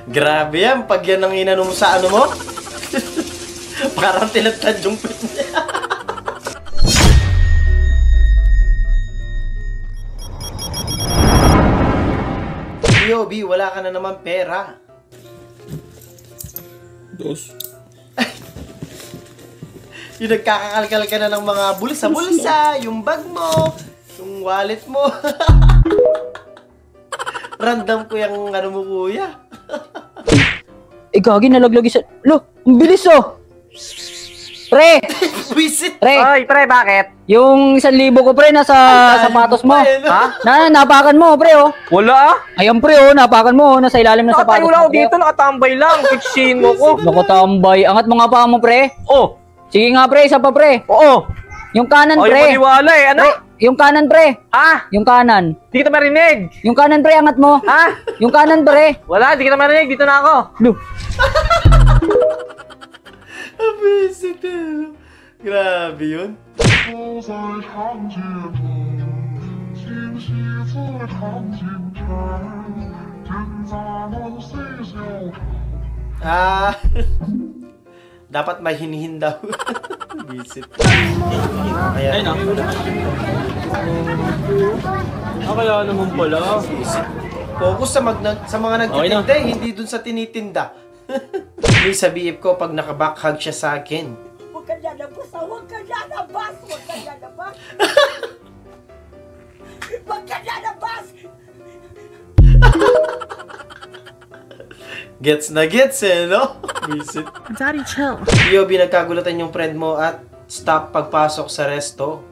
Grabe yan, pag yan ang inano mo sa ano mo. Parang tinatad yung pin niya. B.O.B, wala ka na naman pera. Dos. Yung nagkakakalkal ka na ng mga bulsa-bulsa, yung bag mo, yung wallet mo. Random ko yung ano mo, kuya. Gagi, nalaglag isa. Lo, ang bilis oh! Pre! Visit! Pre! Oy, pre, bakit? Yung 1,000 ko, pre, nasa sapatos mo. Ha? Napakan mo, pre, oh. Wala ah. Ayan, pre, oh, napakan mo, nasa ilalim ng sapatos Nakatayo mo. lang ako dito, nakatambay lang. Fixin mo ko. Nakatambay. Angat mo nga pa mo, pre. Oh, Sige nga, pre, isa pa, pre. oo. Yung kanan, Oh, yung pre. maniwala eh. Ano? Pre, yung kanan, pre. Ah, Yung kanan. di kita marinig. Yung kanan, pre, angat mo. Ha? Yung kanan, pre. Wala, di kita marinig. Dito na ako. Lo. Visit. Grabe yun. Ah, dapat may hinihin daw. Visit. Kaya, Kaya naman pala. focus sa mga nagtitinda, hindi dun sa tinitinda. May sa BF ko pag nakabakhag siya sa akin. Huwag ka lalabas, huwag ka lalabas, huwag ka lalabas. Huwag ka lalabas. Gets na gets eh, no? Visit. Daddy, chill. B.O.B, nagkagulatan yung friend mo at stop pagpasok sa resto.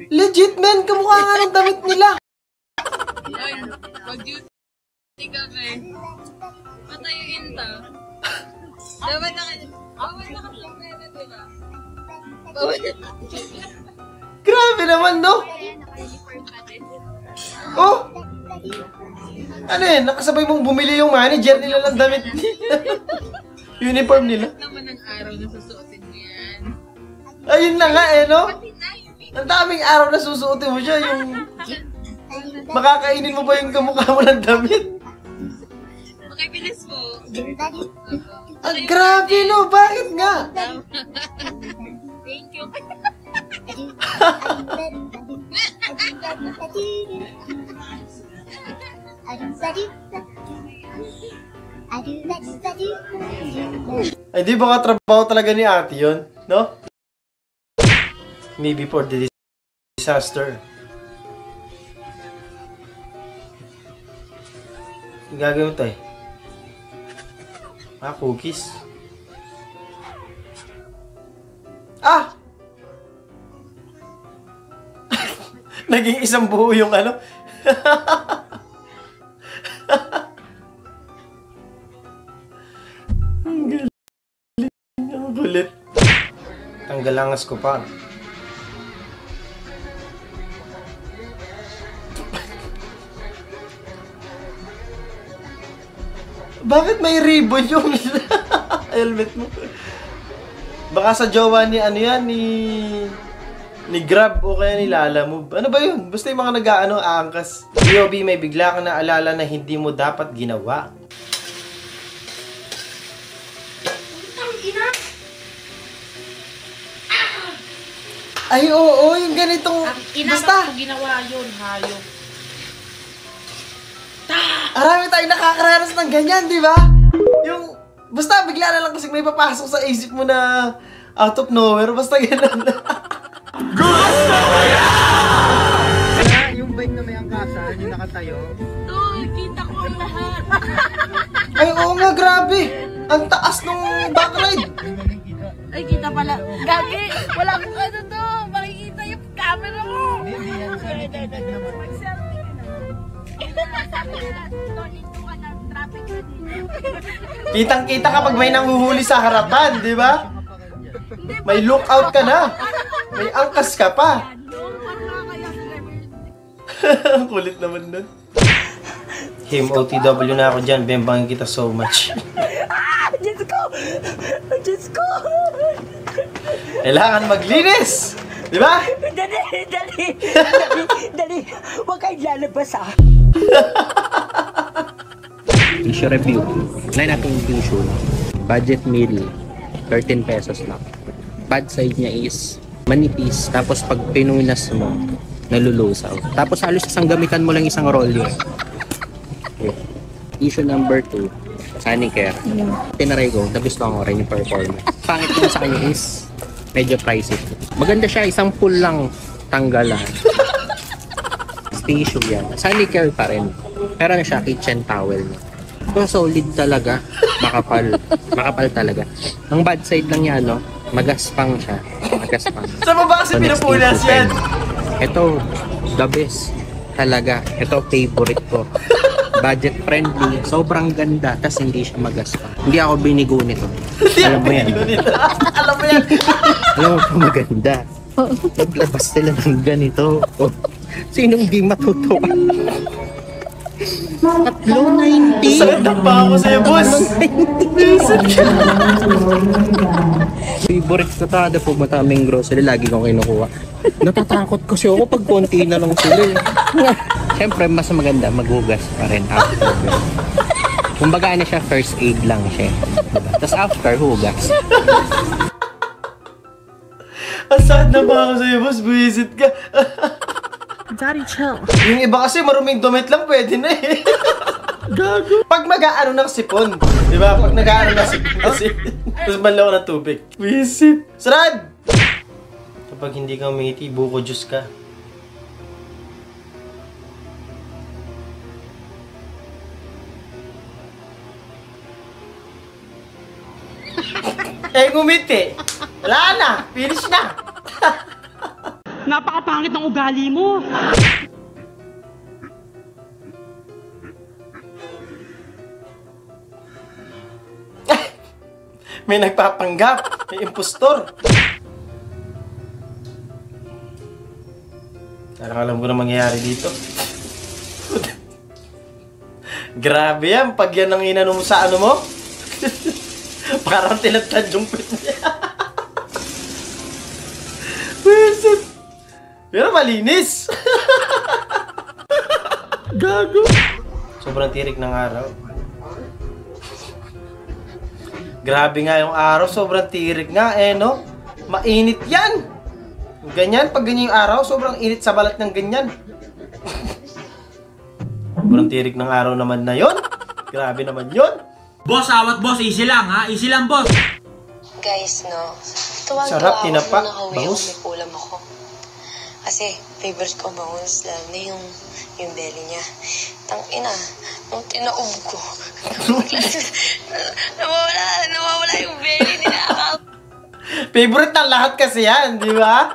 Legit, man! Kamukha nga ng damit nila! Ay, pag-duty kami, patayuin ta. Dapat naka-sombrero, diba? Grabe naman, no? Oh! Ano yan? Nakasabay mong bumili yung manager nila ng damit. Uniform nila. Naman ang araw na susuotin mo yan. Ayun na nga eh, no? Ang daming araw na susuotin mo siya, yung... Makakainin mo ba yung kamukha mo ng damit? Makibilis mo. Ang grabe, no? Bakit nga? Thank you. Ay, di ba katrabaho talaga ni ate yun, no? Maybe for the disaster. Ang gagawin tayo? Cookies. Ah! Naging isang buo yung ano. Ang galing. Ang kulit. Tanggalangas ko pa. Bakit may ribbon yung helmet mo? Baka sa jowa ni ano yan, ni Grab o kaya ni Lala mo. Ano ba yun? Basta yung mga nag-aano, aangkas. B.O.B, may bigla kang naalala na hindi mo dapat ginawa. Ay, oo, yung ganitong... Basta! Ako ginawa yun, hayop. Arami tayong nakakaranas ng ganyan, di ba? Yung... Basta, bigla na lang kasi may papasok sa isip mo na out of nowhere. Basta gano'n na. Gusto ko yan! Yung bike na may angkasan, yung nakatayo. Kita ko ang lahat. Ay, oo nga, grabe. Ang taas nung backride. Ay, kita pala. Gagi, wala akong ano to. Makikita yung camera mo. Hindi yan sa likod naman. Mag-selfie ka na. Sabi nila, tonito ka ng traffic na dito. Kitang-kita kapag may nanguhuli sa harapan, di ba? May lookout ka na. May angkas ka pa. Ang kulit naman nun. Him, OTW na ako dyan. Bembangin kita so much. Diyos ko! Diyos ko! Kailangan maglinis! Di ba? Dali. Huwag kayong lalabas ah. Tissue review. 9 natin yung tissue. Budget meal. 13 pesos lang. Bad side niya is manipis. Tapos pag pinunas mo, nalulusaw. Tapos halos isang gamitan mo lang isang roll yun. Okay. Issue number 2. Sanicare. Tinaray ko. Nagustuhan ko rin yung performance. Pangit naman sa kanya is medyo pricey. Maganda siya. Isang full lang tanggalan. Tissue yan. Sanicare pa rin. Pero na siya, kitchen towel. So, solid talaga. Makapal. Makapal talaga. Ang bad side lang yan, no? Magaspang siya. Magaspang. Sa baba kasi pinupunas yan. Ito, the best. Talaga. Ito, favorite ko. Budget friendly. Sobrang ganda. Tas hindi siya magaspang. Hindi ako binigo nito. Alam mo yan. Alam mo yan. Alam mo pa maganda. Naglabas sila ng ganito. Oh. Sinong di matutuwa? 3.90. Sakit na pa ako sa'yo, boss. Favorite ko tada po mataming grocery. Lagi kong kinukuha. Natatakot kasi ako pag konti na lang sila. Siyempre, mas maganda maghugas pa rin after. Kumbaga na siya, first aid lang siya. Tapos after, hugas. Ang sakit na pa ako sa'yo, boss. Buwisit ka. Daddy, chill. Yung iba kasi maruming damit lang pwede na eh. Gago. Pag mag-aano ng sipon, di ba? Pag nag-aano ng sipon kasi, tapos banlaw ng tubig. Visit. Sarad! Kapag hindi ka umiti, buko juice ka. Eh, ngumiti. Wala na. Finish na. Napakapangit ng ugali mo. May nagpapanggap. May impostor. Alam ko na mangyayari dito. Grabe yan. Pag yan ang inano mo sa ano mo, parang tinatad yung pit niya. Pero malinis. Gago. Sobrang tirik ng araw. Grabe nga yung araw. Sobrang tirik nga eh, no? Mainit yan. Ganyan, pag ganyan yung araw, sobrang init sa balat ng ganyan. Sobrang tirik ng araw naman na yon. Grabe naman yon. Boss, awat boss. Easy lang ha. Easy lang boss. Guys, no? Tuwang-tuwa Sarap, ako tinapa, nung nakauwi bangus. ako, may kulam ako. Kasi favorite ko bangus, lalo na yung belly niya. Tangina, nung tinaob ko, nawawala yung belly niya. Favorite ng lahat kasi yan, di ba?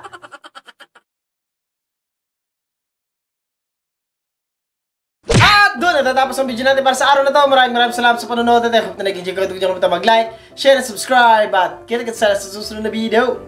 At doon, natatapos ang video natin para sa araw na to. Maraming salamat sa panonood at I hope na nag-enjoy ka. Huwag niyo kalimutan mag-like, share, and subscribe. At kita-kita sa susunod na video.